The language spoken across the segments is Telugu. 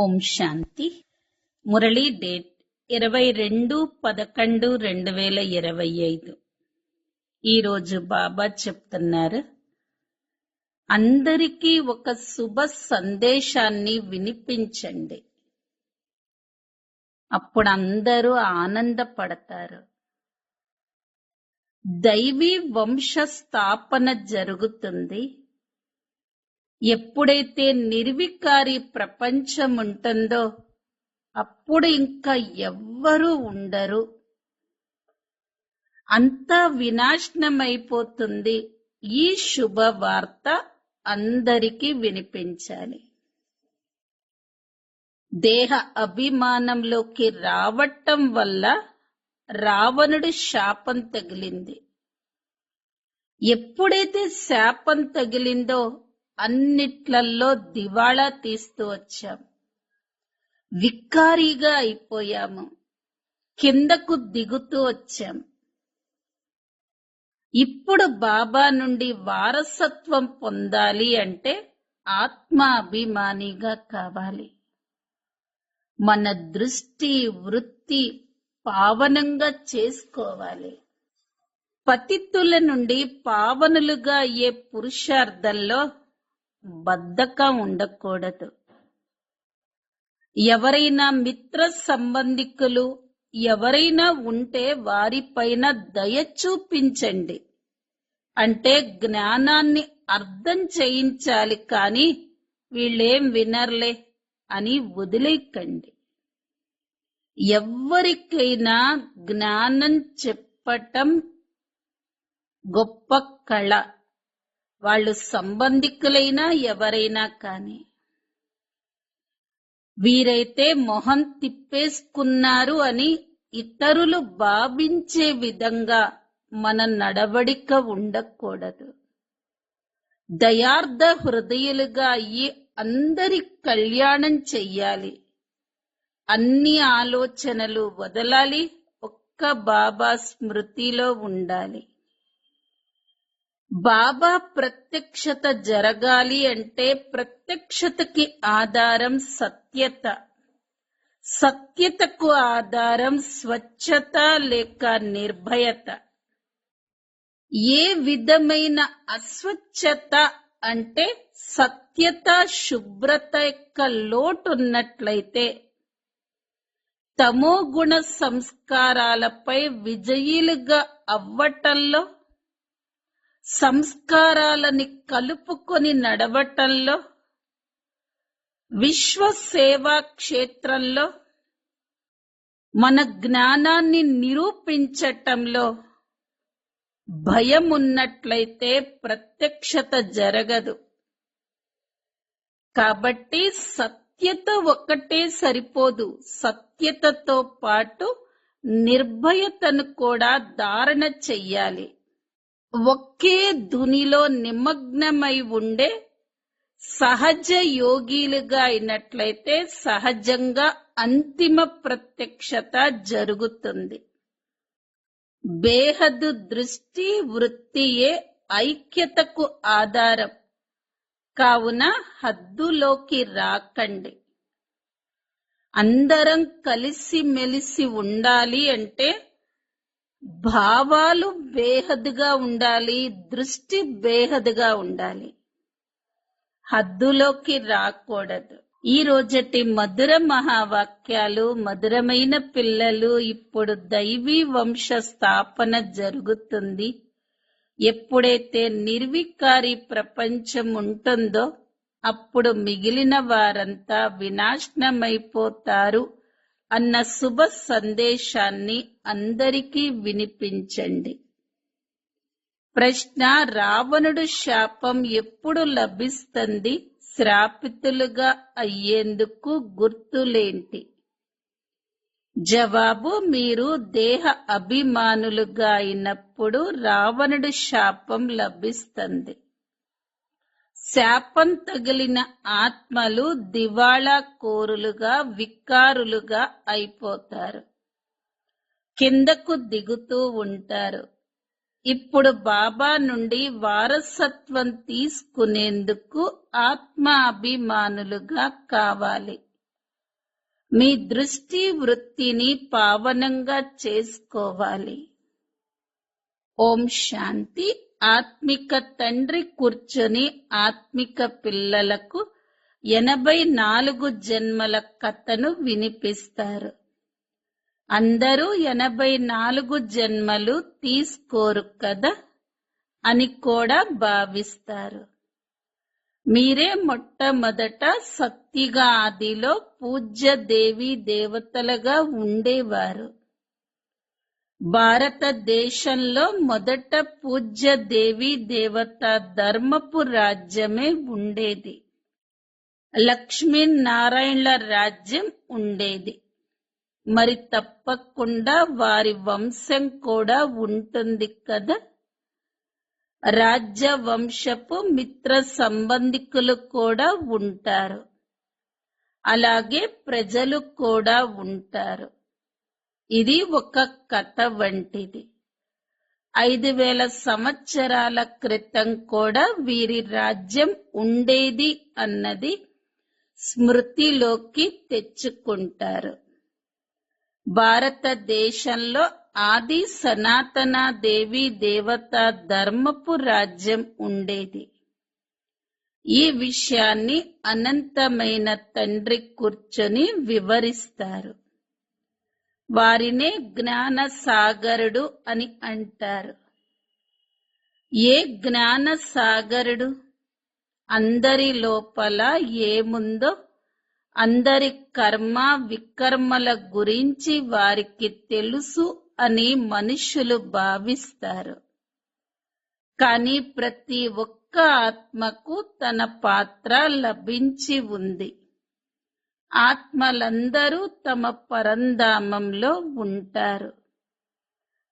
ఓం శాంతి. మురళీ డేట్ 22/11/2025. ఈరోజు బాబా చెప్తున్నారు, అందరికీ ఒక శుభ సందేశాన్ని వినిపించండి. అప్పుడు అందరూ ఆనందపడతారు. దైవీ వంశ స్థాపన జరుగుతుంది. ఎప్పుడైతే నిర్వికారి ప్రపంచం ఉంటుందో అప్పుడు ఇంకా ఎవ్వరూ ఉండరు. అంతా వినాశనమైపోతుంది. ఈ శుభవార్త అందరికీ వినిపించాలి. దేహ అభిమానంలోకి రావటం వల్ల రావణుడి శాపం తగిలింది. ఎప్పుడైతే శాపం తగిలిందో అన్నిట్లల్లో దివాళా తీస్తూ వచ్చాం. వికారీగా అయిపోయాము. కిందకు దిగుతూ వచ్చాం. ఇప్పుడు బాబా నుండి వారసత్వం పొందాలి అంటే ఆత్మాభిమానిగా కావాలి. మన దృష్టి వృత్తి పావనంగా చేసుకోవాలి. పతితుల నుండి పావనులుగా అయ్యే పురుషార్థంలో బద్ధకం ఉండకూడదు. ఎవరైనా మిత్ర సంబంధికులు ఎవరైనా ఉంటే వారిపైన దయ చూపించండి. అంటే జ్ఞానాన్ని అర్థం చేయించాలి, కానీ వీళ్ళేం వినర్లే అని వదిలేకండి. ఎవ్వరికైనా జ్ఞానం చెప్పటం గొప్ప కళ. వాళ్ళు సంబంధికులైనా ఎవరైనా కానీ. వీరైతే మొహం తిప్పేసుకున్నారు అని ఇతరులు భావించే విధంగా మన నడవడిక ఉండకూడదు. దయార్థ హృదయులుగా అయ్యి అందరి కళ్యాణం చెయ్యాలి. అన్ని ఆలోచనలు వదలాలి. ఒక్క బాబా స్మృతిలో ఉండాలి. బాబా ప్రత్యక్షత జరగాలి అంటే ప్రత్యక్షతకి ఆధారం సత్యత. సత్యతకు ఆధారం స్వచ్ఛత లేక నిర్భయత. ఏ విధమైన అస్వచ్ఛత అంటే సత్యత శుభ్రత యొక్క లోటున్నట్లయితే తమోగుణ సంస్కారాలపై విజయీలుగా అవ్వటంలో, సంస్కారాలని కలుపుకొని నడవటంలో, విశ్వ సేవా క్షేత్రంలో మన జ్ఞానాన్ని నిరూపించటంలో భయం ఉన్నట్లయితే ప్రత్యక్షత జరగదు. కాబట్టి సత్యత ఒక్కటే సరిపోదు. సత్యతతో పాటు నిర్భయతను కూడా ధారణ చెయ్యాలి. ఒకే ధునిలో నిమగ్నమై ఉండే సహజ యోగిలుగా అయినట్లయితే సహజంగా అంతిమ ప్రత్యక్షత జరుగుతుంది. బేహద్దు దృష్టి వృత్తియే ఐక్యతకు ఆధారం. కావున హద్దులోకి రాకండి. అందరం కలిసిమెలిసి ఉండాలి అంటే భావాలు బేహద్దుగా ఉండాలి, దృష్టి బేహద్దుగా ఉండాలి. హద్దులోకి రాకూడదు. ఈ రోజటి మధుర మహావాక్యాలు, మధురమైన పిల్లలు, ఇప్పుడు దైవీ వంశ స్థాపన జరుగుతుంది. ఎప్పుడైతే నిర్వికారి ప్రపంచం ఉంటుందో అప్పుడు మిగిలిన వారంతా వినాశనమైపోతారు అన్న శుభ సందేశాన్ని అందరికీ వినిపించండి. ప్రశ్న: రావణుడు శాపం ఎప్పుడు లభిస్తుంది? శ్రాపితులుగా అయ్యేందుకు గుర్తులేంటి? జవాబు: మీరు దేహ అభిమానులుగా అయినప్పుడు రావణుడి శాపం లభిస్తుంది. శాపం తగిలిన ఆత్మలు దివాళా కోరులుగా, వికారులుగా అయిపోతారు. కిందకు దిగుతూ ఉంటారు. ఇప్పుడు బాబా నుండి వారసత్వం తీసుకునేందుకు ఆత్మ అభిమానులుగా కావాలి. మీ దృష్టి వృత్తిని పావనంగా చేసుకోవాలి. ఓం శాంతి. ఆత్మిక తండ్రి కూర్చొని ఆత్మిక పిల్లలకు 84 జన్మల కథను వినిపిస్తారు. అందరూ 84 జన్మలు తీసుకోరు కదా అని కూడా భావిస్తారు. మీరే మొట్టమొదట సత్తిగా ఆదిలో పూజ్య దేవీ దేవతలుగా ఉండేవారు. భారతదేశంలో మొదట పూజ్య దేవీ దేవత ధర్మపు రాజ్యమే ఉండేది. లక్ష్మీనారాయణల రాజ్యం ఉండేది. మరి తప్పకుండా వారి వంశం కూడా ఉంటుంది కదా. రాజ్య వంశపు మిత్ర సంబంధికులు కూడా ఉంటారు. అలాగే ప్రజలు కూడా ఉంటారు. ఇది ఒక కథ వంటిది. 5000 సంవత్సరాల క్రితం కూడా వీరి రాజ్యం ఉండేది అన్నది స్మృతిలోకి తెచ్చుకుంటారు. భారతదేశంలో ఆది సనాతన దేవీ దేవత ధర్మపు రాజ్యం ఉండేది. ఈ విషయాన్ని అనంతమైన తండ్రి కూర్చొని వివరిస్తారు. వారినే జ్ఞాన సాగరుడు అని అంటారు. ఏ జ్ఞాన సాగరుడు? అందరి లోపల ఏముందో, అందరి కర్మ వికర్మల గురించి వారికి తెలుసు అని మనుషులు భావిస్తారు. కానీ ప్రతి ఒక్క ఆత్మకు తన పాత్ర లభించి ఉంది. ఆత్మలందరూ తమ పరంధామంలో ఉంటారు.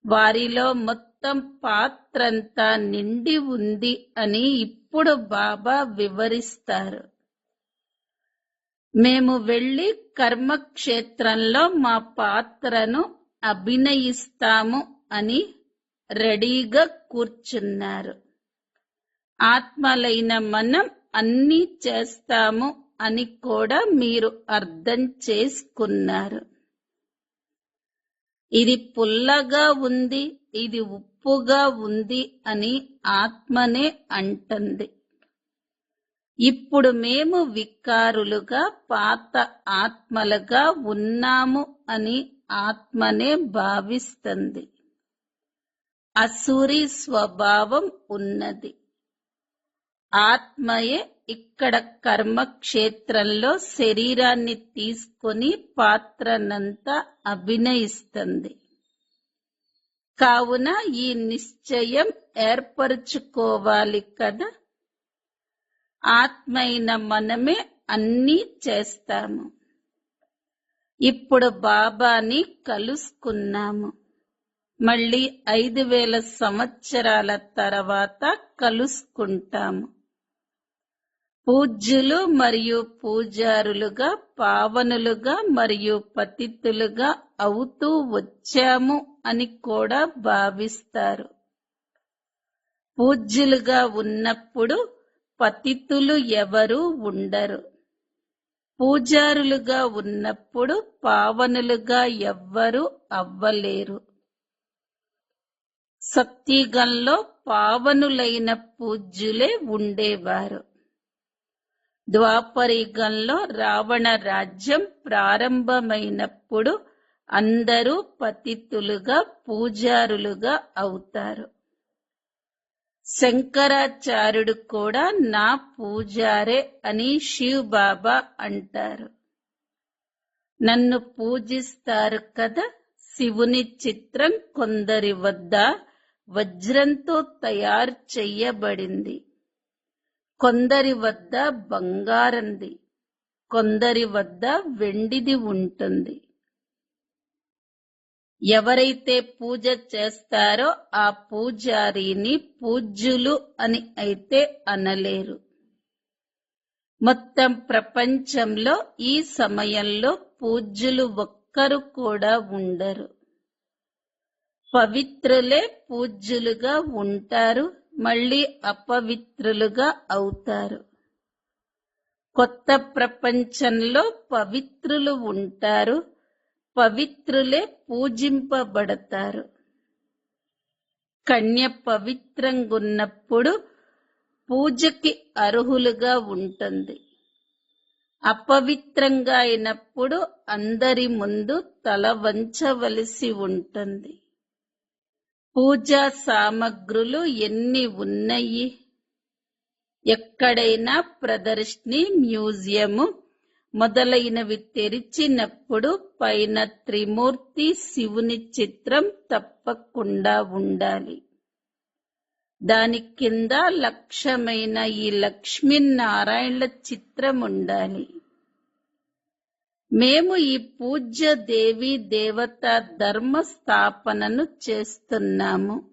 వారిలో మొత్తం పాత్రంతా నిండి ఉంది అని ఇప్పుడు బాబా వివరిస్తారు. మేము వెళ్లి కర్మక్షేత్రంలో మా పాత్రను అభినయిస్తాము అని రెడీగా కూర్చున్నారు. ఆత్మలైన మనం అన్నీ చేస్తాము అని కూడా మీరు అర్థం చేసుకున్నారు. ఇది పుల్లగా ఉంది, ఇది ఉప్పుగా ఉంది అని ఆత్మనే అంటుంది. ఇప్పుడు మేము వికారులుగా పాత ఆత్మలుగా ఉన్నాము అని ఆత్మనే భావిస్తుంది. అసూరి స్వభావం ఉన్నది. ఆత్మయే ఇక్కడ కర్మక్షేత్రంలో శరీరాన్ని తీసుకొని పాత్రనంతా అభినయిస్తుంది. కావున ఈ నిశ్చయం ఏర్పరుచుకోవాలి కదా. ఆత్మైన మనమే అన్నీ చేస్తాము. ఇప్పుడు బాబాని కలుసుకున్నాము. మళ్ళీ 5000 సంవత్సరాల తర్వాత కలుసుకుంటాము. పూజ్యులు మరియు పూజారులుగా, పావనులుగా మరియు పతితులుగా అవుతూ వచ్చాము అని కూడా భావిస్తారు. పూజ్యులుగా ఉన్నప్పుడు పతితులు ఎవరూ ఉండరు. పూజారులుగా ఉన్నప్పుడు పావనులుగా ఎవ్వరూ అవ్వలేరు. సత్యుగంలో పావనులైన పూజ్యులే ఉండేవారు. ద్వాపరయుగంలో రావణ రాజ్యం ప్రారంభమైనప్పుడు అందరూ పతితులుగా పూజారులుగా అవుతారు. శంకరాచార్యుడు కూడా నా పూజారే అని శివ్ బాబా అంటారు. నన్ను పూజిస్తారు కదా. శివుని చిత్రం కొందరి వద్ద వజ్రంతో తయారు చెయ్యబడింది, కొందరి వద్ద బంగారంది, కొందరి వద్ద వెండిది ఉంటుంది. ఎవరైతే పూజ చేస్తారో ఆ పూజారిని పూజ్యులు అని అయితే అనలేరు. మొత్తం ప్రపంచంలో ఈ సమయంలో పూజ్యులు ఒక్కరు కూడా ఉండరు. పవిత్రులే పూజ్యులుగా ఉంటారు, మళ్ళీ అపవిత్రులుగా అవుతారు. కొత్త ప్రపంచంలో పవిత్రులు ఉంటారు, పవిత్రులే పూజింపబడతారు. కన్య పవిత్రంగున్నప్పుడు పూజకి అర్హులుగా ఉంటుంది. అపవిత్రంగా అయినప్పుడు అందరి ముందు తల వంచవలసి ఉంటుంది. పూజా సామగ్రులు ఎన్ని ఉన్నాయి? ఎక్కడైనా ప్రదర్శని, మ్యూజియము మొదలైనవి తెరిచినప్పుడు పైన త్రిమూర్తి శివుని చిత్రం తప్పకుండా ఉండాలి. దాని కింద లక్ష్యమైన ఈ లక్ష్మీనారాయణల చిత్రం ఉండాలి. మేము ఈ పూజ్య దేవి దేవత ధర్మ స్థాపనను చేస్తున్నాము.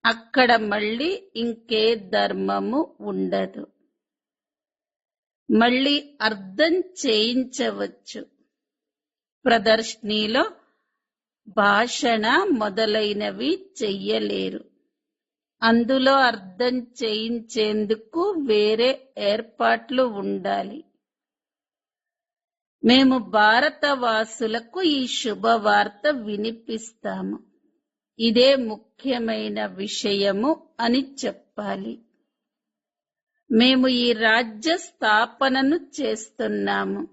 అక్కడ మళ్ళీ ఇంకే ధర్మము ఉండదు. మళ్ళీ అర్థం చేయించవచ్చు. ప్రదర్శనలో భాషణ మొదలైనవి చెయ్యలేరు. అందులో అర్థం చేయించేందుకు వేరే ఏర్పాట్లు ఉండాలి. మేము భారతవాసులకు ఈ శుభవార్త వినిపిస్తాము. ఇదే ముఖ్యమైన విషయము అని చెప్పాలి. మేము ఈ రాజ్య స్థాపనను చేస్తున్నాము.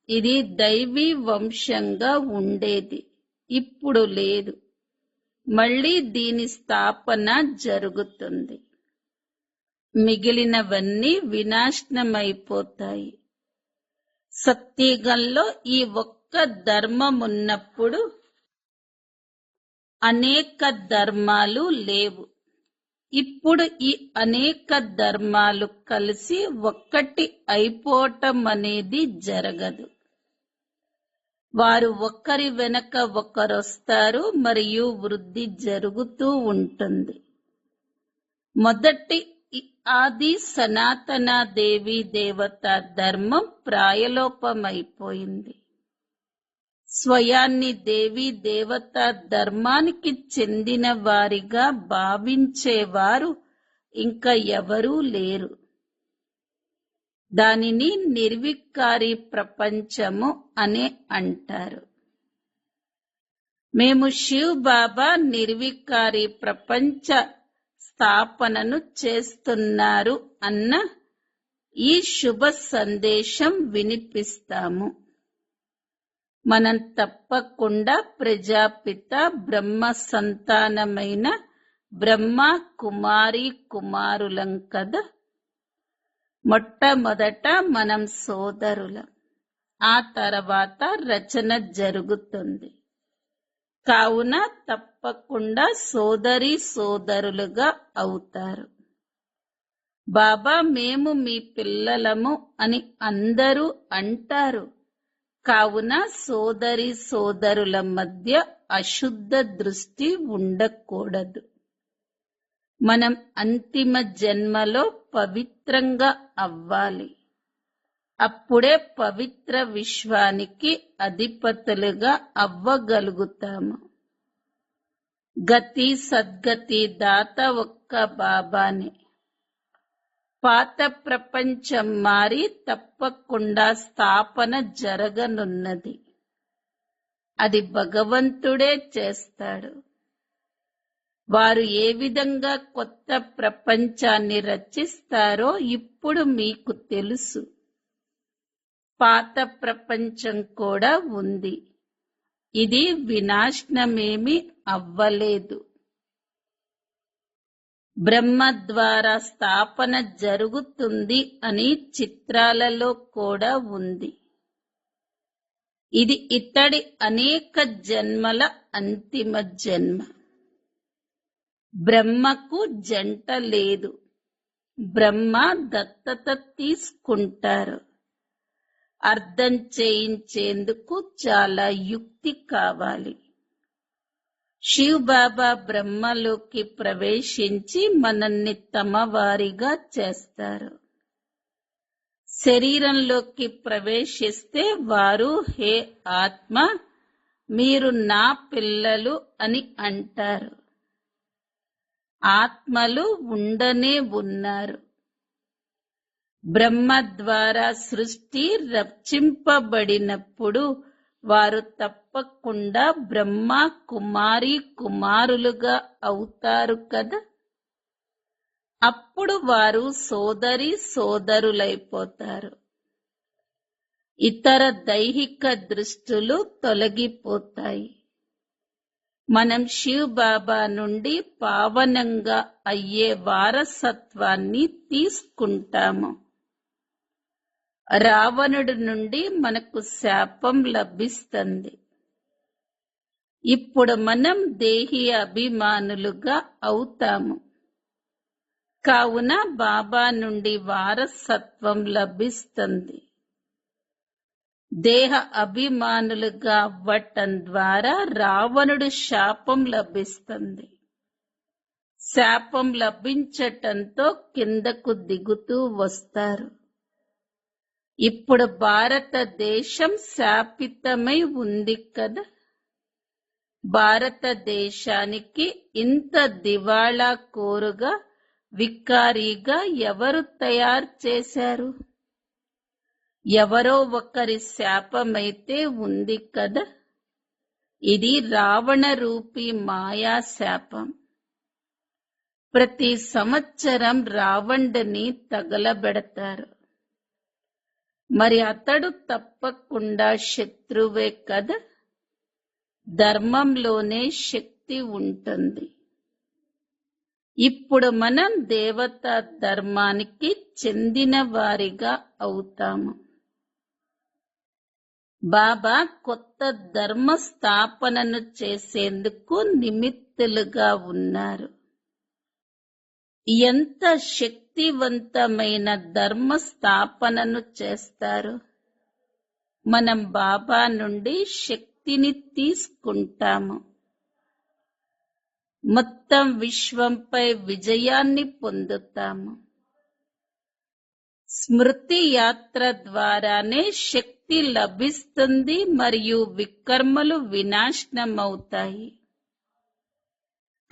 ఇది దైవీ వంశంగా ఉండేది, ఇప్పుడు లేదు. మళ్ళీ దీని స్థాపన జరుగుతుంది. మిగిలినవన్నీ వినాశనమైపోతాయి. సత్యుగంలో ఈ ఒక్క ధర్మమున్నప్పుడు అనేక ధర్మాలు లేవు. ఇప్పుడు ఈ అనేక ధర్మాలు కలిసి ఒక్కటి అయిపోవటం అనేది జరగదు. వారు ఒకరి వెనక ఒకరొస్తారు మరియు వృద్ధి జరుగుతూ ఉంటుంది. మొదటి ఆది సనాతన దేవి దేవత ధర్మం ప్రాయలోపమైపోయింది. స్వయాన్ని దేవి దేవత ధర్మానికి చెందిన వారిగా భావించేవారు ఇంకా ఎవరూ లేరు. దానిని నిర్వికారి ప్రపంచము అనే అంటారు. మేము శివ్ బాబా నిర్వికారి ప్రపంచ స్థాపనను చేస్తున్నారు అన్న ఈ శుభ సందేశం వినిపిస్తాము. మనం తప్పకుండా ప్రజాపిత బ్రహ్మ సంతానమైన బ్రహ్మ కుమారి కుమారులం కదా. మొట్టమొదట మనం సోదరులం, ఆ తర్వాత రచన జరుగుతుంది. కావున తప్పకుండా సోదరి సోదరులుగా అవుతారు. బాబా మేము మీ పిల్లలము అని అందరూ అంటారు. కావున సోదరి సోదరుల మధ్య అశుద్ధ దృష్టి ఉండకూడదు. మనం అంతిమ జన్మలో పవిత్రంగా అవ్వాలి. అప్పుడే పవిత్ర విశ్వానికి అధిపతులుగా అవ్వగలుగుతాము. గతి సద్గతి దాత ఒక్క బాబానే. పాత ప్రపంచం మారి తప్పకుండా స్థాపన జరగనున్నది. అది భగవంతుడే చేస్తాడు. వారు ఏ విధంగా కొత్త ప్రపంచాన్ని రచిస్తారో ఇప్పుడు మీకు తెలుసు. పాత ప్రపంచం కూడా ఉంది. ఇది వినాశనమేమీ అవ్వలేదు. బ్రహ్మ ద్వారా స్థాపన జరుగుతుంది అని చిత్రాలలో కూడా ఉంది. ఇది ఇతడి అనేక జన్మల అంతిమ జన్మ. బ్రహ్మకు జంట లేదు. బ్రహ్మ దత్తత తీసుకుంటారు. అర్థం చేయించేందుకు చాలా యుక్తి కావాలి. శివ్ బాబా బ్రహ్మలోకి ప్రవేశించి మనల్ని తమ వారిగా చేస్తారు. శరీరంలోకి ప్రవేశిస్తే వారు హే ఆత్మ, మీరు నా పిల్లలు అని అంటారు. ఆత్మలు ఉండనే ఉన్నారు. బ్రహ్మ ద్వారా సృష్టి రచింపబడినప్పుడు వారు తప్పకుండా బ్రహ్మ కుమారి కుమారులుగా అవుతారు కదా. అప్పుడు వారు సోదరి సోదరులైపోతారు. ఇతర దైహిక దృష్టులు తొలగిపోతాయి. మనం శివ్ బాబా నుండి పావనంగా అయ్యే వారసత్వాన్ని తీసుకుంటాము. రావణుడి నుండి మనకు శాపం లభిస్తుంది. ఇప్పుడు మనం దేహి అభిమానులుగా అవుతాము. కావున బాబా నుండి వారసత్వం లభిస్తుంది. దేహ అభిమానులుగా అవ్వటం ద్వారా రావణుడు శాపం లభిస్తుంది. శాపం లభించటంతో కిందకు దిగుతూ వస్తారు. ఇప్పుడు భారతదేశం శాపితమై ఉంది కదా. భారతదేశానికి ఇంత దివాళా కోరుగా వికారీగా ఎవరు తయారు చేశారు? ఎవరో ఒకరి శాపమైతే ఉంది కదా. ఇది రావణ రూపీ మాయా శాపం. ప్రతి సంవత్సరం రావణుడిని తగలబెడతారు. మరి అతడు తప్పకుండా శత్రువే కదా. ధర్మంలోనే శక్తి ఉంటుంది. ఇప్పుడు మనం దేవతా ధర్మానికి చెందిన వారిగా అవుతాము. బాబా కొత్త ధర్మ స్థాపనను చేసేందుకు నిమిత్తులుగా ఉన్నారు. ఎంత శక్తివంతమైన ధర్మ స్థాపనను చేస్తారు. మనం బాబా నుండి శక్తిని తీసుకుంటాము. మొత్తం విశ్వంపై విజయాన్ని పొందుతాము. స్మృతి యాత్ర ద్వారానే శక్తి లభిస్తుంది మరియు వికర్మలు వినాశనమవుతాయి.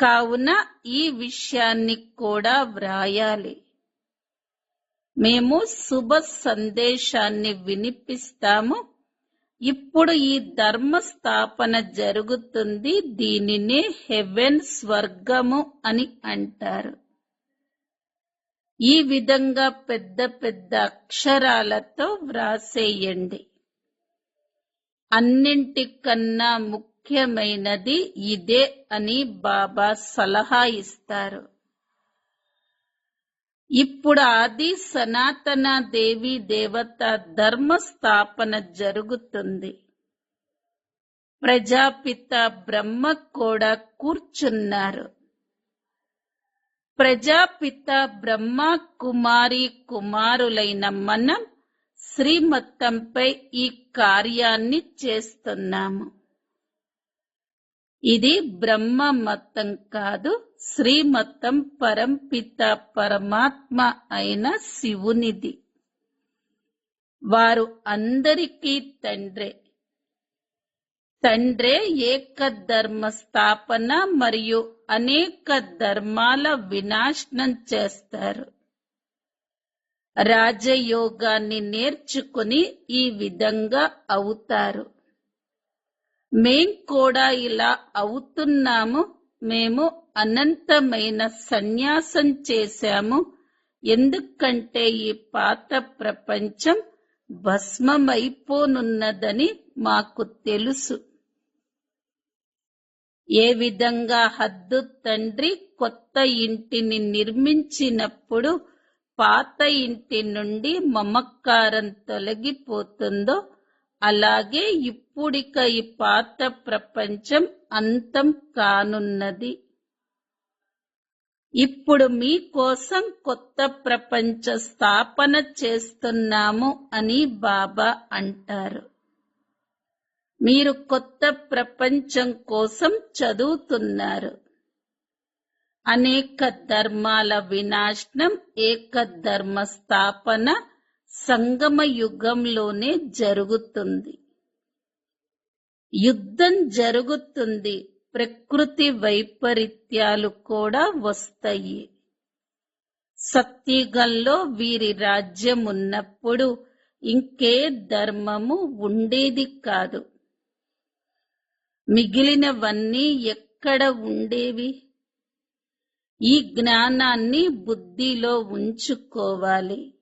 కావున ఈ విషయాన్ని కూడా వ్రాయాలి. మేము శుభ సందేశాన్ని వినిపిస్తాము. ఇప్పుడు ఈ ధర్మ స్థాపన జరుగుతుంది. దీనినే హెవెన్ స్వర్గము అని అంటారు. ఈ విధంగా పెద్ద పెద్ద అక్షరాలతో వ్రాసేయండి. అన్నింటికన్నా ముఖ్యమైనది ఇదే అని బాబా సలహా ఇస్తారు. ఇప్పుడు ఆది సనాతన దేవి దేవత ధర్మ స్థాపన జరుగుతుంది. ప్రజాపిత బ్రహ్మ కూడా కూర్చున్నారు. ప్రజాపిత బ్రహ్మ కుమారి కుమారులైన మనం శ్రీమతంపై ఈ కార్యాన్ని చేస్తున్నాము. ఇది బ్రహ్మ మతం కాదు, శ్రీమతం పరంపిత పరమాత్మ అయిన శివునిది. వారు అందరికీ తండ్రే. తండ్రే ఏకధర్మ స్థాపన మరియు అనేక ధర్మాల వినాశనం చేస్తారు. రాజయోగాన్ని నేర్చుకుని ఈ విధంగా అవుతారు. మేం కూడా ఇలా అవుతున్నాము. మేము అనంతమైన సన్యాసం చేశాము. ఎందుకంటే ఈ పాత ప్రపంచం భస్మమైపోనున్నదని మాకు తెలుసు. ఏ విధంగా హద్దు తండ్రి కొత్త ఇంటిని నిర్మించినప్పుడు పాత ఇంటి నుండి మమకారం తొలగిపోతుందో అలాగే ఇప్పుడిక ఈ పాత ప్రపంచం అంతం కానున్నది. ఇప్పుడు మీకోసం కొత్త ప్రపంచ స్థాపన చేస్తున్నాము అని బాబా అంటారు. మీరు కొత్త ప్రపంచం కోసం చదువుతున్నారు. అనేక ధర్మాల వినాశనం, ఏక ధర్మ స్థాపన సంగమ యుగంలోనే జరుగుతుంది. యుద్ధం జరుగుతుంది. ప్రకృతి వైపరీత్యాలు కూడా వస్తాయి. సత్యుగంలో వీరి రాజ్యం ఉన్నప్పుడు ఇంకే ధర్మము ఉండేది కాదు. మిగిలినవన్నీ ఎక్కడ ఉండేవి? ఈ జ్ఞానాన్ని బుద్ధిలో ఉంచుకోవాలి.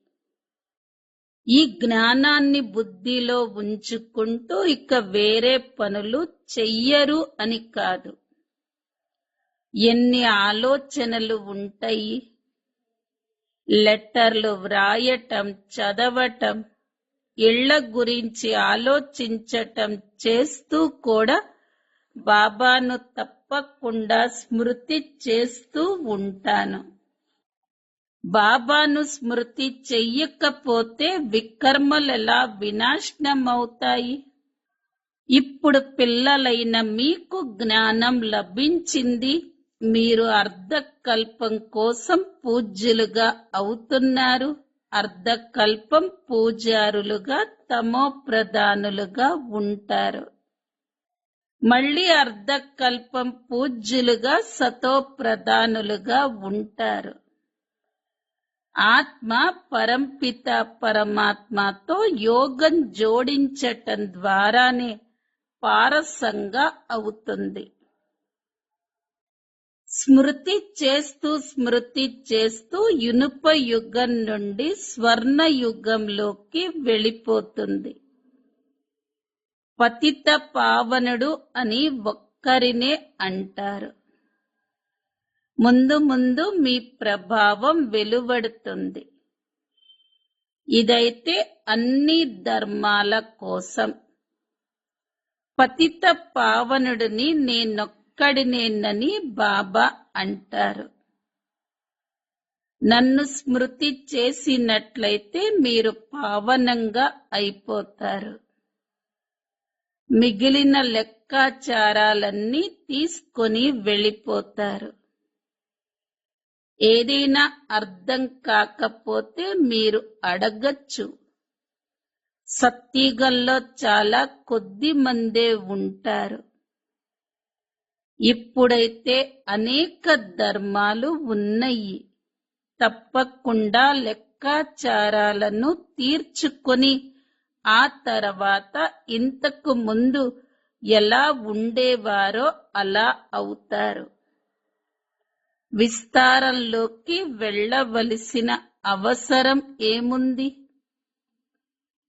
ఈ జ్ఞానాన్ని బుద్ధిలో ఉంచుకుంటూ ఇక వేరే పనులు చెయ్యరు అని కాదు. ఎన్ని ఆలోచనలు ఉంటాయి. లెటర్లు వ్రాయటం, చదవటం, ఇళ్ల గురించి ఆలోచించటం చేస్తూ కూడా బాబాను తప్పకుండా స్మృతి చేస్తూ ఉంటాను. బాబాను స్మృతి చెయ్యకపోతే వికర్మలెలా వినాశనమవుతాయి? ఇప్పుడు పిల్లలైన మీకు జ్ఞానం లభించింది. మీరు అర్ధకల్పం కోసం పూజ్యులుగా అవుతున్నారు. అర్ధకల్పం పూజారులుగా, తమో ప్రధానులుగా ఉంటారు. మళ్ళీ అర్ధకల్పం పూజ్యులుగా, సతో ప్రధానులుగా ఉంటారు. ఆత్మ పరంపిత పరమాత్మతో యోగం జోడించటం ద్వారానే పారసంగా అవుతుంది. స్మృతి చేస్తూ ఇనుప యుగం నుండి స్వర్ణ యుగంలోకి వెళ్ళిపోతుంది. పతిత పావనుడు అని ఒక్కరినే అంటారు. ముందు ముందు మీ ప్రభావం వెలువడుతుంది. ఇదైతే అన్ని ధర్మాల కోసం. పతిత పావనుడిని నేనొక్కడినేనని బాబా అంటారు. నన్ను స్మృతి చేసినట్లయితే మీరు పావనంగా అయిపోతారు. మిగిలిన లెక్కాచారాలన్నీ తీసుకొని వెళ్ళిపోతారు. ఏదైనా అర్థం కాకపోతే మీరు అడగచ్చు. సత్యుగంలో చాలా కొద్ది మందే ఉంటారు. ఇప్పుడైతే అనేక ధర్మాలు ఉన్నాయి. తప్పకుండా లెక్కాచారాలను తీర్చుకొని ఆ తర్వాత ఇంతకు ముందు ఎలా ఉండేవారో అలా అవుతారు. విస్తారంలోకి వెళ్ళవలసిన అవసరం ఏముంది?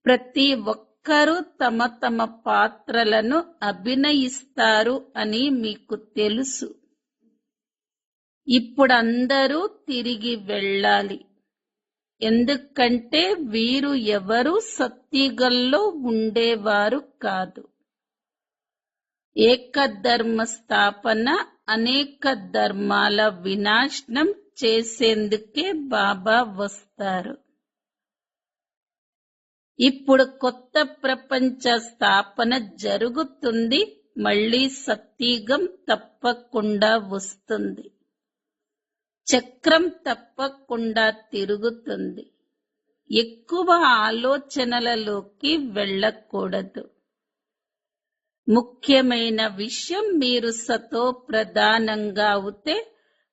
ప్రతి ఒక్కరూ తమ తమ పాత్రలను అభినయిస్తారు అని మీకు తెలుసు. ఇప్పుడందరూ తిరిగి వెళ్ళాలి. ఎందుకంటే వీరు ఎవరూ సత్యుగంలో ఉండేవారు కాదు. ఏకధర్మ స్థాపన, అనేక ధర్మాల వినాశనం చేసేందుకే బాబా వస్తారు. ఇప్పుడు కొత్త ప్రపంచ స్థాపన జరుగుతుంది. మళ్ళీ సత్యుగం తప్పకుండా వస్తుంది. చక్రం తప్పకుండా తిరుగుతుంది. ఎక్కువ ఆలోచనలలోకి వెళ్ళకూడదు. ముఖ్యమైన విషయం మీరు సతో ప్రధానంగా అవుతే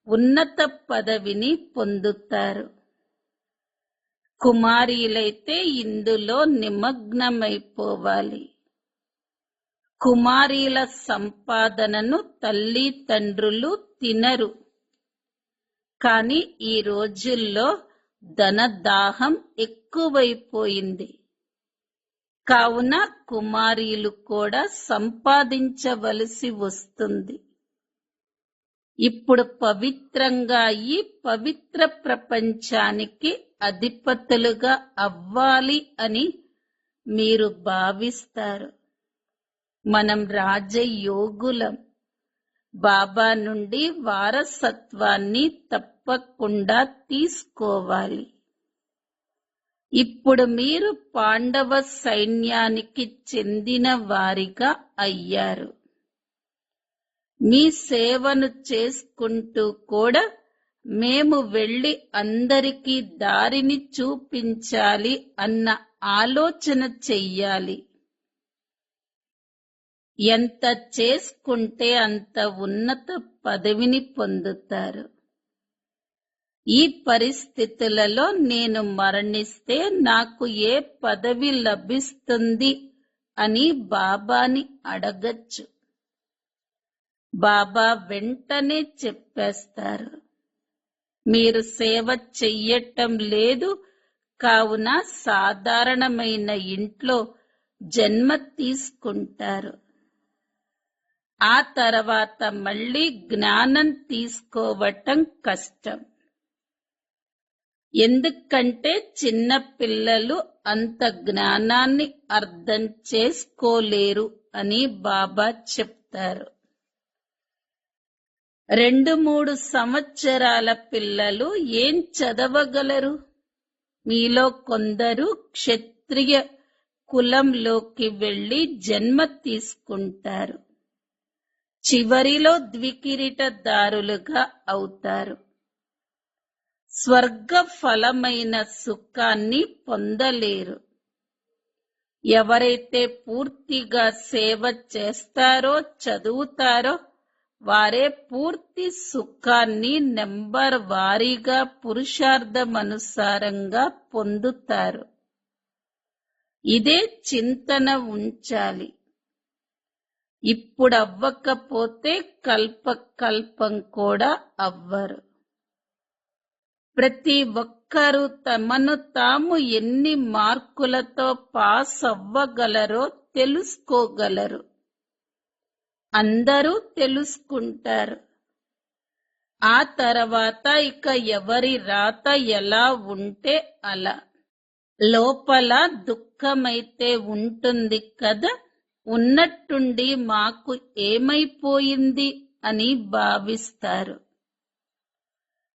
ఉన్నత పదవిని పొందుతారు. కుమారీలైతే ఇందులో నిమగ్నమైపోవాలి. కుమారీల సంపాదనను తల్లి తండ్రులు తినరు. కానీ ఈ రోజుల్లో ధనదాహం ఎక్కువైపోయింది. కావున కుమారీలు కూడా సంపాదించవలసి వస్తుంది. ఇప్పుడు పవిత్రంగా ఈ పవిత్ర ప్రపంచానికి అధిపతులుగా అవ్వాలి అని మీరు భావిస్తారు. మనం రాజయోగులం. బాబా నుండి వారసత్వాన్ని తప్పకుండా తీసుకోవాలి. ఇప్పుడు మీరు పాండవ సైన్యానికి చెందిన వారిగా అయ్యారు. మీ సేవను చేసుకుంటూ కూడా మేము వెళ్లి అందరికీ దారిని చూపించాలి అన్న ఆలోచన చెయ్యాలి. ఎంత చేసుకుంటే అంత ఉన్నత పదవిని పొందుతారు. ఈ పరిస్థితులలో నేను మరణిస్తే నాకు ఏ పదవి లభిస్తుంది అని బాబాని అడగచ్చు. బాబా వెంటనే చెప్పేస్తారు, మీరు సేవ చెయ్యటం లేదు, కావున సాధారణమైన ఇంట్లో జన్మ తీసుకుంటారు. ఆ తర్వాత మళ్ళీ జ్ఞానం తీసుకోవటం కష్టం. ఎందుకంటే చిన్న పిల్లలు అంత జ్ఞానాన్ని అర్థం చేసుకోలేరు అని బాబా చెప్తారు. 2-3 సంవత్సరాల పిల్లలు ఏం చదవగలరు? మీలో కొందరు క్షత్రియ కులంలోకి వెళ్లి జన్మ తీసుకుంటారు. చివరిలో ద్వికిరీటదారులుగా అవుతారు. స్వర్గ ఫలమైన సుఖాన్ని పొందలేరు. ఎవరైతే పూర్తిగా సేవ చేస్తారో, చదువుతారో వారే పూర్తి సుఖాన్ని నెంబర్ వారీగా పురుషార్థమనుసారంగా పొందుతారు. ఇదే చింతన ఉంచాలి. ఇప్పుడు అవ్వకపోతే కల్పకల్పం కూడా అవ్వరు. ప్రతి ఒక్కరూ తమను తాము ఎన్ని మార్కులతో పాస్ అవ్వగలరో తెలుసుకోగలరు. అందరూ తెలుసుకుంటారు. ఆ తర్వాత ఇక ఎవరి రాత ఎలా ఉంటే అలా. లోపల దుఃఖమైతే ఉంటుంది కదా, ఉన్నట్టుండి మాకు ఏమైపోయింది అని భావిస్తారు.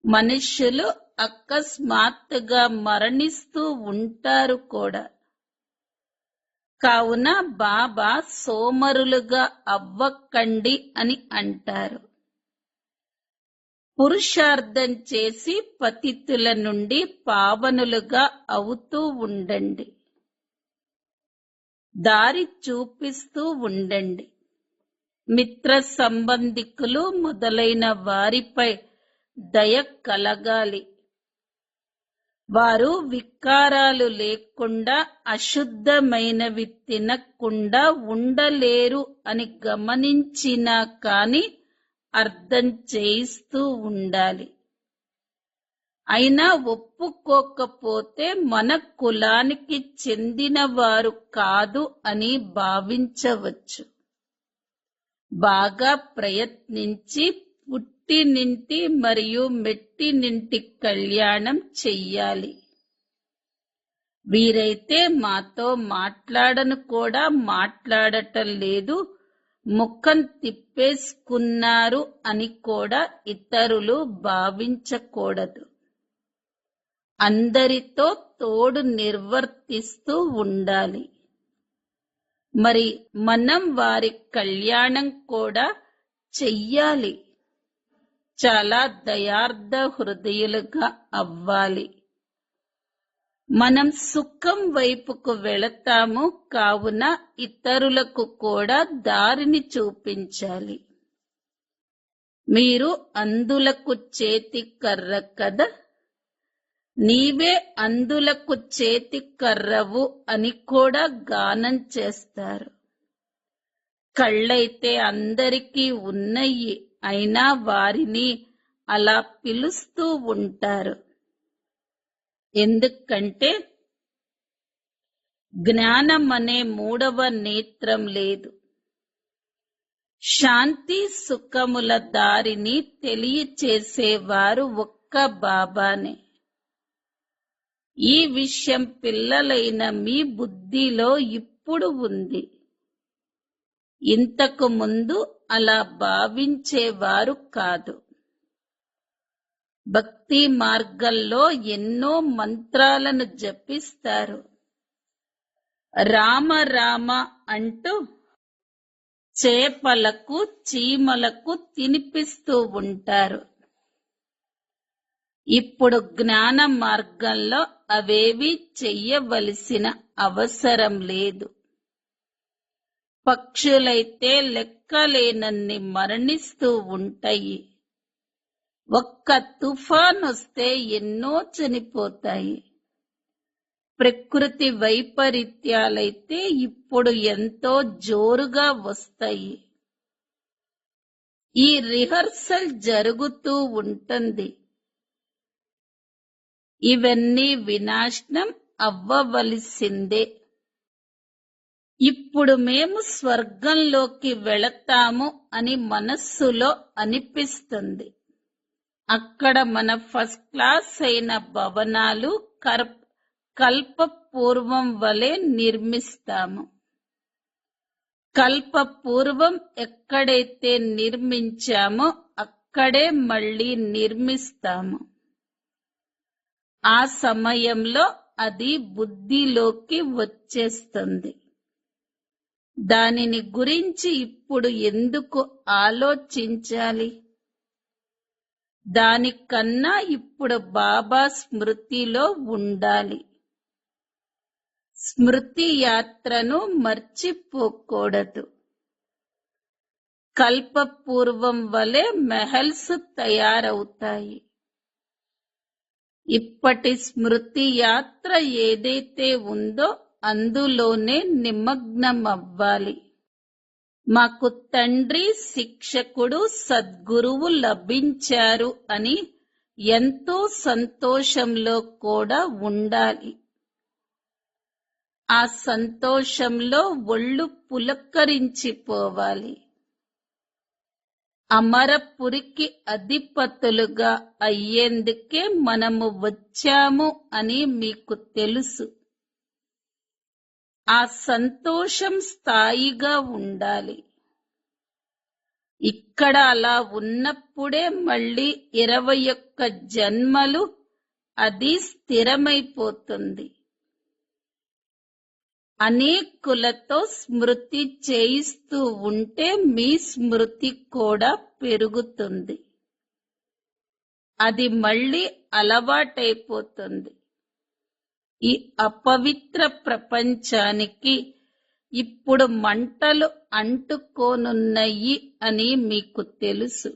మనుష్యులు అకస్మాత్తుగా మరణిస్తూ ఉంటారు కూడా. కావున బాబా సోమరులుగా అవ్వకండి అని అంటారు. పురుషార్థం చేసి పతితుల నుండి పావనులుగా అవుతూ ఉండండి. దారి చూపిస్తూ ఉండండి. మిత్ర సంబంధికులు మొదలైన వారిపై దయ కలగాలి. వారు వికారాలు లేకుండా అశుద్ధమైనవి తినకుండా ఉండలేరు అని గమనించినా కాని అర్థం చేయిస్తూ ఉండాలి. అయినా ఒప్పుకోకపోతే మన కులానికి చెందిన వారు కాదు అని భావించవచ్చు. బాగా ప్రయత్నించి పుట్టినింటి మరియు మెట్టినింటి కళ్యాణం చెయ్యాలి. వీరైతే మాతో మాట్లాడను కూడా మాట్లాడటం లేదు, ముఖం తిప్పేసుకున్నారు అని కూడా ఇతరులు భావించకూడదు. అందరితో తోడు నిర్వర్తిస్తూ ఉండాలి. మరి మనం వారి కళ్యాణం కూడా చెయ్యాలి. చాలా దయార్థ హృదయులుగా అవ్వాలి. మనం సుఖం వైపుకు వెళతాము, కావున ఇతరులకు కూడా దారిని చూపించాలి. మీరు అందులకు చేతి కర్ర కదా, నీవే అందులకు చేతి కర్రవు అని కూడా గానం చేస్తారు. కళ్ళైతే అందరికీ ఉన్నాయి, అయినా వారిని అలా పిలుస్తూ ఉంటారు. ఎందుకంటే జ్ఞానం అనే 3వ నేత్రం లేదు. శాంతి సుఖముల దారిని తెలియచేసేవారు ఒక్క బాబానే. ఈ విషయం పిల్లలైన మీ బుద్ధిలో ఇప్పుడు ఉంది. ఇంతకు ముందు అలా భావించేవారు కాదు. భక్తి మార్గంలో ఎన్నో మంత్రాలను జపిస్తారు. రామ రామ అంటూ చేపలకు చీమలకు తినిపిస్తూ ఉంటారు. ఇప్పుడు జ్ఞాన మార్గంలో అవేవి చెయ్యవలసిన అవసరం లేదు. పక్షులైతే లెక్కలేనన్ని మరణిస్తూ ఉంటాయి. ఒక్క తుఫాన్ వస్తే ఎన్నో చనిపోతాయి. ప్రకృతి వైపరీత్యాలైతే ఇప్పుడు ఎంతో జోరుగా వస్తాయి. ఈ రిహర్సల్ జరుగుతూ ఉంటుంది. ఇవన్నీ వినాశనం అవ్వవలసిందే. ఇప్పుడు మేము స్వర్గంలోకి వెళతాము అని మనస్సులో అనిపిస్తుంది. అక్కడ మన ఫస్ట్ క్లాస్ అయిన భవనాలు కల్పపూర్వం వలె నిర్మిస్తాము. కల్పపూర్వం ఎక్కడైతే నిర్మించామో అక్కడే మళ్ళీ నిర్మిస్తాము. ఆ సమయంలో అది బుద్ధిలోకి వచ్చేస్తుంది. దానిని గురించి ఇప్పుడు ఎందుకు ఆలోచించాలి? దానికన్నా ఇప్పుడు బాబా స్మృతిలో ఉండాలి. స్మృతి యాత్రను మర్చిపోకూడదు. కల్పపూర్వం వలె మెహల్స్ తయారవుతాయి. ఇప్పటి స్మృతి యాత్ర ఏదైతే ఉందో అందులోనే నిమగ్నమవ్వాలి. మాకు తండ్రి, శిక్షకుడు, సద్గురువు లభించారు అని ఎంతో సంతోషంలో కూడా ఉండాలి. ఆ సంతోషంలో ఒళ్ళు పులకరించిపోవాలి. అమరపురికి అధిపతులుగా అయ్యేందుకే మనము వచ్చాము అని మీకు తెలుసు. ఆ సంతోషం స్థాయిగా ఉండాలి. ఇక్కడ అలా ఉన్నప్పుడే మళ్ళీ 21 జన్మలు అది స్థిరమైపోతుంది. అనేకులతో స్మృతి చేయిస్తూ ఉంటే మీ స్మృతి కూడా పెరుగుతుంది. అది మళ్ళీ అలవాటైపోతుంది. ఈ అపవిత్ర ప్రపంచానికి ఇప్పుడు మంటలు అంటుకోనున్నాయి అని మీకు తెలుసు.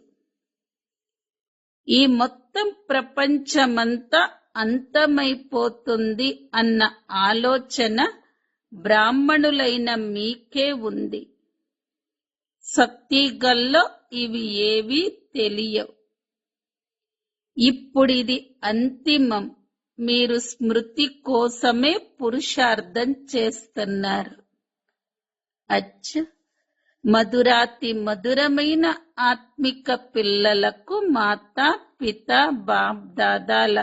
ఈ మొత్తం ప్రపంచమంతా అంతమైపోతుంది అన్న ఆలోచన బ్రాహ్మణులైన మీకే ఉంది. సత్యుగంలో ఇవి ఏవీ తెలియవు. ఇప్పుడిది అంతిమం. మీరు స్మృతి కోసమే పురుషార్థం చేస్తున్నారు. అచ్చ, మధురాతి మధురమైన ఆత్మిక పిల్లలకు మాతా పిత బాప్ దాదాల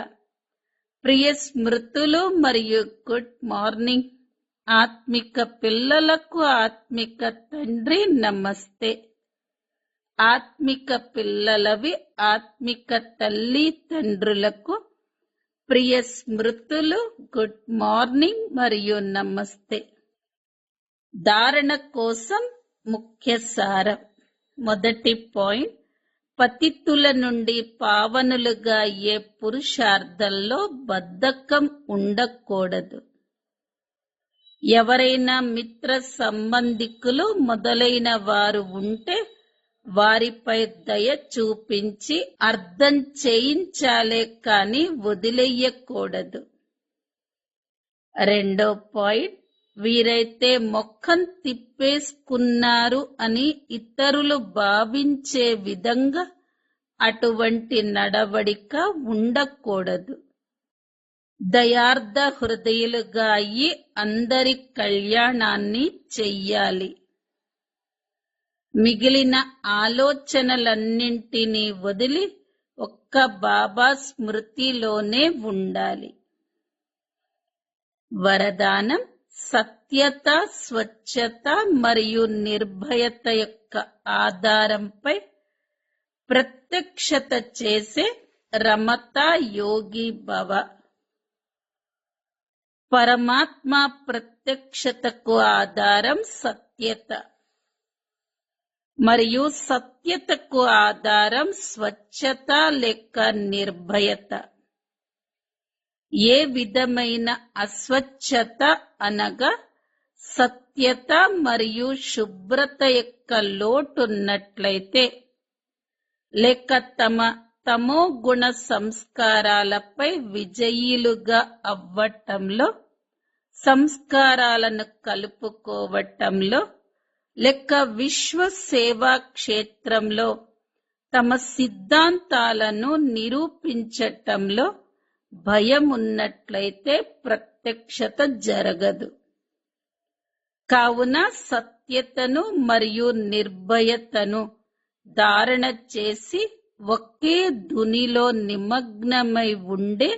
ప్రియ స్మృతులు మరియు గుడ్ మార్నింగ్. ఆత్మిక పిల్లలకు ఆత్మిక తండ్రి నమస్తే. ఆత్మిక పిల్లలవి ఆత్మిక తల్లి తండ్రులకు ప్రియ స్మృతులు, గుడ్ మార్నింగ్ మరియు నమస్తే. ధారణ కోసం ముఖ్య సారం. మొదటి పాయింట్, పతితుల నుండి పావనులుగా అయ్యే పురుషార్థంలో బద్ధకం ఉండకూడదు. ఎవరైనా మిత్ర సంబంధికులు మొదలైన వారు ఉంటే వారిపై దయ చూపించి అర్థం చేయించాలే కాని వదిలేయకూడదు. రెండో పాయింట్, వీరైతే ముఖం తిప్పేసుకున్నారు అని ఇతరులు భావించే విధంగా అటువంటి నడవడిక ఉండకూడదు. దయార్థ హృదయులుగా అయ్యి అందరి కళ్యాణాన్ని చెయ్యాలి. మిగిలిన ఆలోచనలన్నింటినీ వదిలి ఒక్క బాబా స్మృతిలోనే ఉండాలి. వరదానం, సత్యత, స్వచ్ఛత మరియు నిర్భయత యొక్క ఆధారంపై ప్రత్యక్షత చేసే రమతా యోగి భవ. పరమాత్మ ప్రత్యక్షతకు ఆధారం సత్యత మరియు సత్యతకు ఆధారం స్వచ్ఛత లేక నిర్భయత. ఏ విధమైన అస్వచ్ఛత అనగా సత్యత మరియు శుభ్రత యొక్క లోటున్నట్లయితే, లేక తమ తమో గుణ సంస్కారాలపై విజయీలుగా అవ్వటంలో, సంస్కారాలను కలుపుకోవటంలో, లేక విశ్వ సేవా క్షేత్రంలో తమ సిద్ధాంతాలను నిరూపించటంలో భయం ఉన్నట్లయితే ప్రత్యక్షత జరగదు. కావున సత్యతను మరియు నిర్భయతను ధారణ చేసి ఒకే ధునిలో నిమగ్నమై ఉండే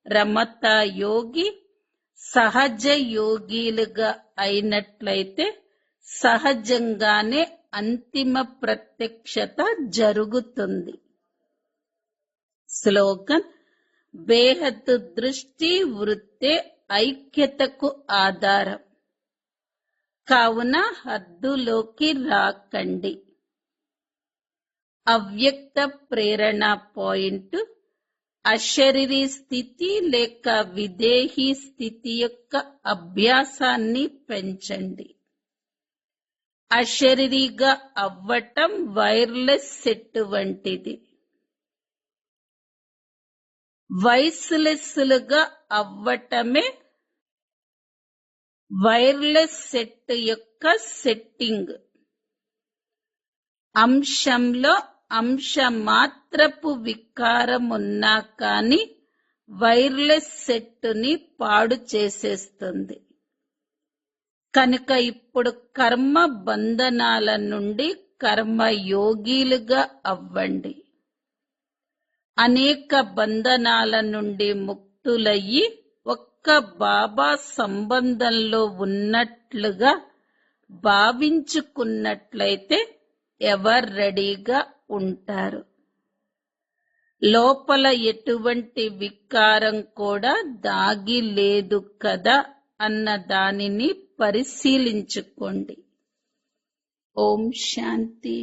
రమతా యోగి సహజ యోగిలుగా అయినట్లయితే సహజంగానే అంతిమ ప్రత్యక్షత జరుగుతుంది. స్లోగన్: బేహద్దు దృష్టి వృత్తే ఐక్యతకు ఆధారం. కావున హద్దులోకి రాకండి. అవ్యక్త ప్రేరణ పాయింట్: అశరీరీ స్థితి లేక విదేహీ స్థితి యొక్క అభ్యాసాన్ని పెంచండి. అశరీరీగా అవ్వటం వైర్లెస్ సెట్ వంటిది. వైస్లెస్లుగా అవ్వటమే వైర్లెస్ సెట్ యొక్క సెట్టింగ్. అంశంలో అంశ మాత్రపు వికారం ఉన్నా కానీ వైర్లెస్ సెట్ని పాడు చేసేస్తుంది. కనుక ఇప్పుడు కర్మ బంధనాల నుండి కర్మ యోగిలుగా అవ్వండి. అనేక బంధనాల నుండి ముక్తులయ్యి ఒక్క బాబా సంబంధంలో ఉన్నట్లుగా భావించుకున్నట్లయితే ఎవరు రెడీగా ఉంటారు. లోపల ఎటువంటి వికారం కూడా దాగి లేదు కదా అన్న దానిని పరిశీలించుకోండి. ఓం శాంతి.